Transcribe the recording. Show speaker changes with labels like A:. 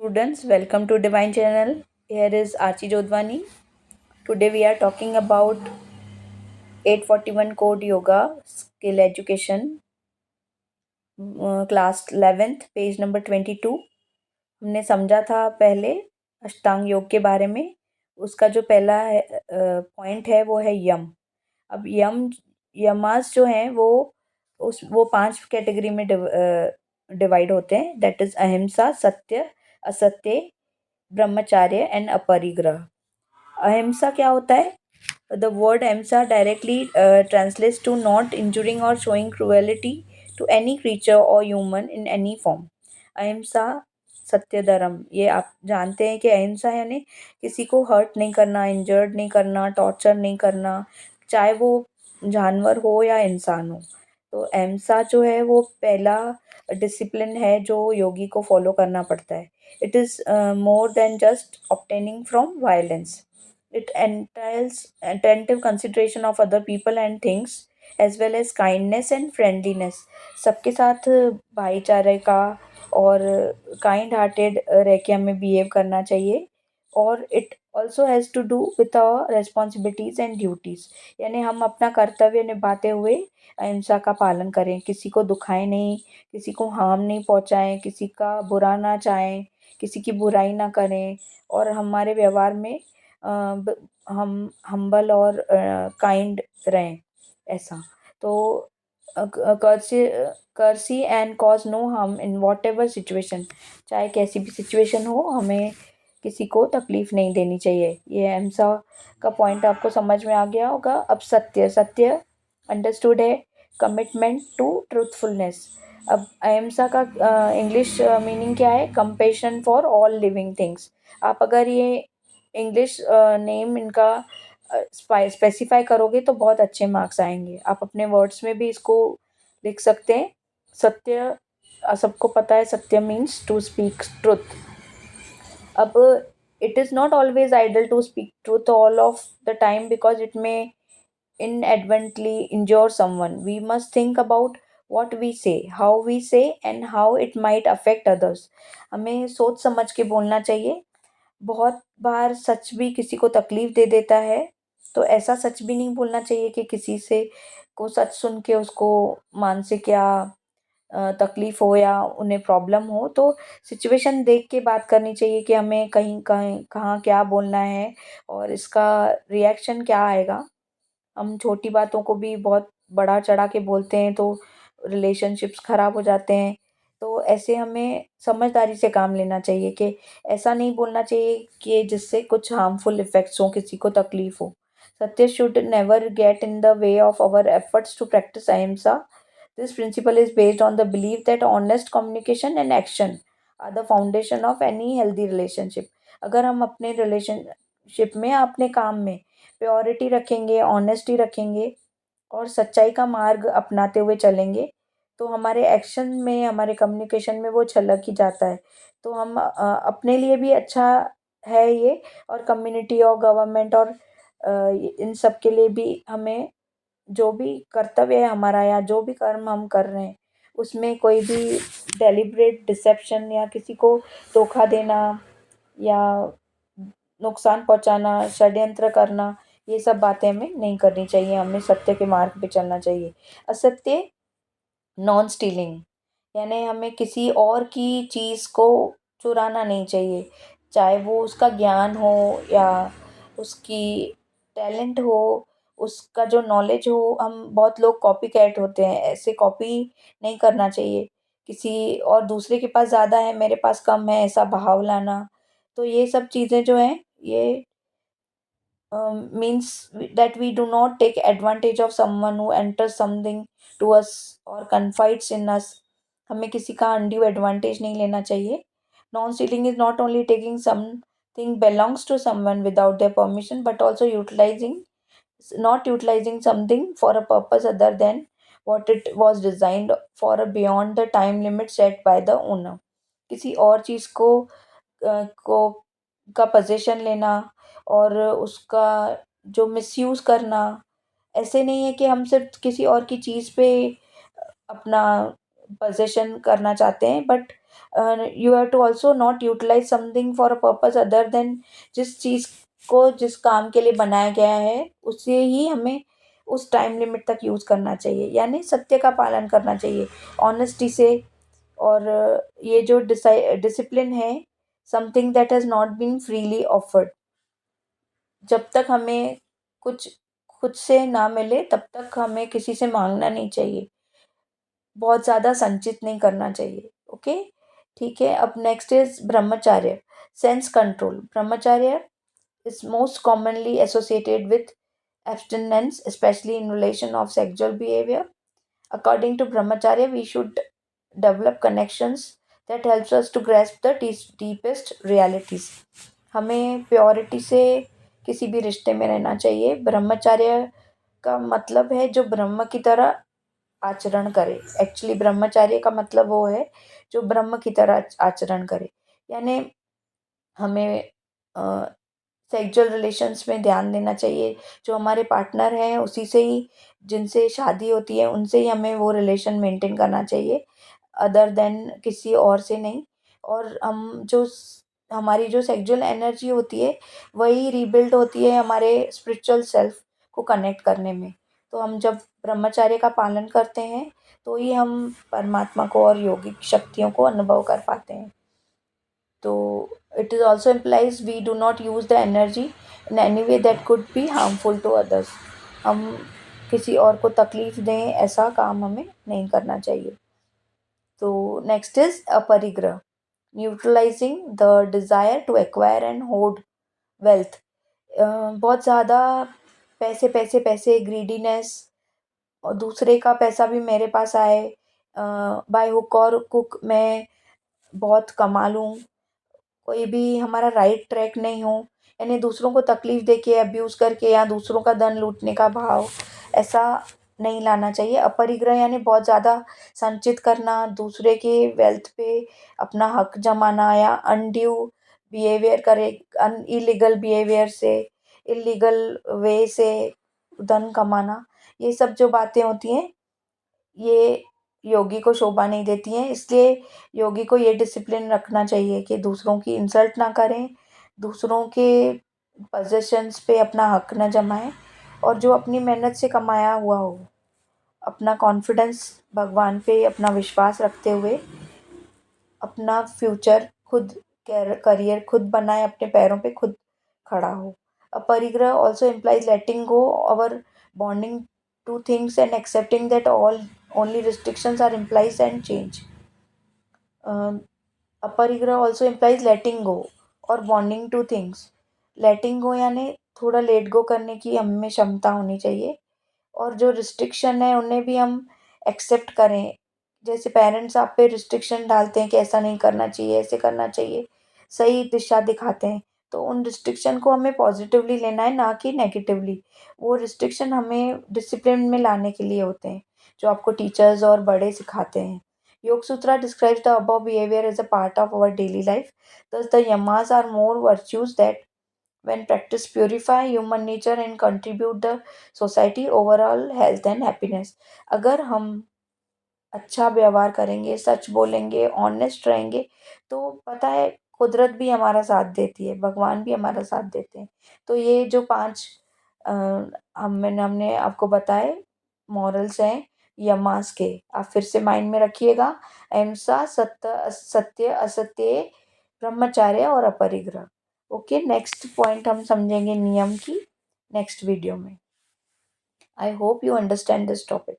A: students, welcome to Divine Channel. Here is Archie Jodhwani. Today we are talking about 841 Code Yoga Skill Education, class 11th, page number 22. हमने समझा था पहले अष्टांग योग के बारे में. उसका जो पहला पॉइंट है वो है यम. अब यमास जो हैं वो 5 कैटेगरी में डिवाइड होते हैं. दैट इज अहिंसा, सत्य, असत्य, ब्रह्मचार्य एंड अपरिग्रह. अहिंसा क्या होता है? The word ahimsa directly translates to not injuring और showing cruelty to any creature और ह्यूमन इन एनी फॉर्म. अहिंसा, सत्य, धर्म, ये आप जानते हैं कि अहिंसा यानी किसी को हर्ट नहीं करना, इंजर्ड नहीं करना, टॉर्चर नहीं करना, चाहे वो जानवर हो या इंसान हो. तो अहिंसा जो है वो पहला डिसिप्लिन है जो योगी को फॉलो करना पड़ता है. It is more than just obtaining from violence. It entails attentive consideration of other people and things as well as kindness and friendliness. सबके साथ भाईचारे का और काइंड हार्टेड रह के हमें बिहेव करना चाहिए. और it also has to do with our responsibilities and duties. यानी हम अपना कर्तव्य निभाते हुए अहिंसा का पालन करें, किसी को दुखाएं नहीं, किसी को हार्म नहीं पहुंचाएं, किसी का बुरा ना चाहें, किसी की बुराई ना करें और हमारे व्यवहार में हम हम्बल और काइंड रहें. ऐसा तो कर्सी and cause no harm in whatever situation. चाहे कैसी भी सिचुएशन हो, हमें किसी को तकलीफ नहीं देनी चाहिए. ये अहिंसा का पॉइंट आपको समझ में आ गया होगा. अब सत्य अंडरस्टूड है कमिटमेंट टू ट्रूथफुलनेस. अब अहिंसा का इंग्लिश मीनिंग क्या है? Compassion for all living things. आप अगर ये इंग्लिश नेम इनका स्पेसिफाई करोगे तो बहुत अच्छे मार्क्स आएंगे. आप अपने वर्ड्स में भी इसको लिख सकते हैं. सत्य, सबको पता है सत्य मीन्स टू स्पीक ट्रुथ. अब it is not always ideal to speak truth all of the time because it may inadvertently injure someone. We must think about what we say, how we say, and how it might affect others. हमें सोच समझ के बोलना चाहिए. बहुत बार सच भी किसी को तकलीफ दे देता है, तो ऐसा सच भी नहीं बोलना चाहिए कि किसी से को सच सुन के उसको मानसिक या तकलीफ हो या उन्हें प्रॉब्लम हो. तो सिचुएशन देख के बात करनी चाहिए कि हमें कहीं कहीं कहाँ क्या बोलना है और इसका रिएक्शन क्या आएगा. हम छोटी बातों को भी बहुत बढ़ा चढ़ा के बोलते हैं तो रिलेशनशिप्स ख़राब हो जाते हैं. तो ऐसे हमें समझदारी से काम लेना चाहिए कि ऐसा नहीं बोलना चाहिए कि जिससे कुछ हार्मफुल इफ़ेक्ट्स हों, किसी को तकलीफ़ हो. Satya should never get in the way of our efforts to practice ahimsa. This principle is based on the believe that honest communication and action are the foundation of any healthy relationship. अगर हम अपने relationship में, अपने काम में purity रखेंगे, honesty रखेंगे और सच्चाई का मार्ग अपनाते हुए चलेंगे, तो हमारे एक्शन में, हमारे कम्युनिकेशन में वो झलक ही जाता है. तो हम अपने लिए भी अच्छा है ये, और कम्युनिटी और गवर्नमेंट और इन सब के लिए भी हमें जो भी कर्तव्य है हमारा या जो भी कर्म हम कर रहे हैं उसमें कोई भी डेलिब्रेट डिसेप्शन या किसी को धोखा देना या नुकसान पहुंचाना, षड्यंत्र करना, ये सब बातें हमें नहीं करनी चाहिए. हमें सत्य के मार्ग पे चलना चाहिए. असत्य, नॉन स्टीलिंग, यानी हमें किसी और की चीज़ को चुराना नहीं चाहिए. चाहे वो उसका ज्ञान हो या उसकी टैलेंट हो, उसका जो नॉलेज हो. हम बहुत लोग कॉपी कैट होते हैं, ऐसे कॉपी नहीं करना चाहिए. किसी और दूसरे के पास ज़्यादा है, मेरे पास कम है, ऐसा भाव लाना. तो ये सब चीज़ें जो हैं ये means that we do not take advantage of someone who enters something to us or confides in us. हमें किसी का undue advantage नहीं लेना चाहिए. Non stealing is not only taking something belongs to someone without their permission but also not utilizing something for a purpose other than what it was designed for beyond the time limit set by the owner. किसी और चीज़ को का position लेना और उसका जो misuse करना. ऐसे नहीं है कि हम सिर्फ़ किसी और की चीज़ पे अपना पोज़ीशन करना चाहते हैं, but you have to also not utilize something for a purpose other than जिस चीज़ को जिस काम के लिए बनाया गया है उसे ही हमें उस टाइम लिमिट तक यूज़ करना चाहिए, यानी सत्य का पालन करना चाहिए ऑनेस्टी से। और ये जो डिसिप्लिन है, something that has not been freely offered. जब तक हमें कुछ खुद से ना मिले तब तक हमें किसी से मांगना नहीं चाहिए, बहुत ज़्यादा संचित नहीं करना चाहिए। ओके, ठीक है। अब नेक्स्ट इज ब्रह्मचर्य, सेंस कंट्रोल। ब्रह्मचर्य is most commonly associated with abstinence, especially in relation of sexual behavior. According to brahmacharya, we should develop connections that helps us to grasp the deepest realities. हमें purity से किसी भी रिश्ते में रहना चाहिए। ब्रह्मचर्य का मतलब है जो ब्रह्म की तरह आचरण करे। एक्चुअली ब्रह्मचर्य का मतलब वो है जो ब्रह्म की तरह आचरण करे, यानी हमें सेक्सुअल रिलेशंस में ध्यान देना चाहिए। जो हमारे पार्टनर हैं उसी से ही, जिनसे शादी होती है उनसे ही हमें वो रिलेशन मेंटेन करना चाहिए, अदर देन किसी और से नहीं। और हमारी जो सेक्सुअल एनर्जी होती है वही रीबिल्ड होती है हमारे स्पिरिचुअल सेल्फ को कनेक्ट करने में। तो हम जब ब्रह्मचर्य का पालन करते हैं तो ही हम परमात्मा को और योगिक शक्तियों को अनुभव कर पाते हैं। तो it is also implies we do not use the energy in any way that could be harmful to others. हम किसी और को तकलीफ दें ऐसा काम हमें नहीं करना चाहिए। तो next is aparigraha, neutralising the desire to acquire and hold wealth. बहुत ज़्यादा पैसे पैसे पैसे ग्रीडीनेस, और दूसरे का पैसा भी मेरे पास आए, बाय हुक और कुक मैं बहुत कमा लूँ, कोई भी हमारा राइट ट्रैक नहीं हो, यानी दूसरों को तकलीफ देके अब्यूज़ करके या दूसरों का धन लूटने का भाव, ऐसा नहीं लाना चाहिए। अपरिग्रह यानी बहुत ज़्यादा संचित करना, दूसरे के वेल्थ पे अपना हक जमाना या अनड्यू बिहेवियर करे, इलीगल बिहेवियर से, इलीगल वे से धन कमाना, ये सब जो बातें होती हैं ये योगी को शोभा नहीं देती हैं। इसलिए योगी को ये डिसिप्लिन रखना चाहिए कि दूसरों की इंसल्ट ना करें, दूसरों के पोजेशंस पे अपना हक ना जमाएं, और जो अपनी मेहनत से कमाया हुआ हो, अपना कॉन्फिडेंस भगवान पे अपना विश्वास रखते हुए अपना फ्यूचर खुद, करियर खुद बनाए, अपने पैरों पे खुद खड़ा हो। A parigraha also implies letting go our bonding to things and accepting that all only restrictions are implies and change. Aparigraha also implies letting go और bonding to things. Letting go यानी थोड़ा लेट गो करने की हमें क्षमता होनी चाहिए, और जो रिस्ट्रिक्शन है उन्हें भी हम एक्सेप्ट करें। जैसे पेरेंट्स आप पे रिस्ट्रिक्शन डालते हैं कि ऐसा नहीं करना चाहिए, ऐसे करना चाहिए, सही दिशा दिखाते हैं, तो उन रिस्ट्रिक्शन को हमें पॉजिटिवली लेना है, ना कि नेगेटिवली। वो रिस्ट्रिक्शन हमें डिसिप्लिन में लाने के लिए होते हैं, जो आपको टीचर्स और बड़े सिखाते हैं। योग सूत्रा describes the above behavior as a part of our daily life. Thus, the yamas are more virtues that, when practiced, purify human nature and contribute the society overall health and happiness. अगर हम अच्छा व्यवहार करेंगे, सच बोलेंगे, honest रहेंगे, तो पता है कुदरत भी हमारा साथ देती है, भगवान भी हमारा साथ देते हैं। तो ये जो 5 अ, हमने आपको बताए मॉरल्स हैं यमास के, आप फिर से माइंड में रखिएगा। अहिंसा, सत्य, असत्य, ब्रह्मचर्य और अपरिग्रह। ओके, नेक्स्ट पॉइंट हम समझेंगे नियम की नेक्स्ट वीडियो में। I hope you understand this topic.